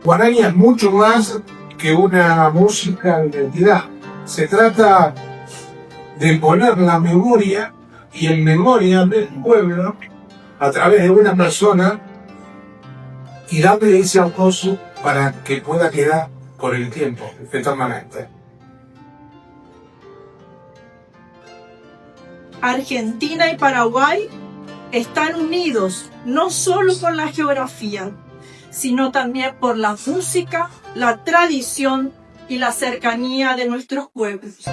Guaraña es mucho más que una música de identidad. Se trata de poner la memoria y en memoria del pueblo a través de una persona y darle ese acoso para que pueda quedar por el tiempo, eternamente. Argentina y Paraguay están unidos no solo por la geografía, sino también por la música, la tradición y la cercanía de nuestros pueblos.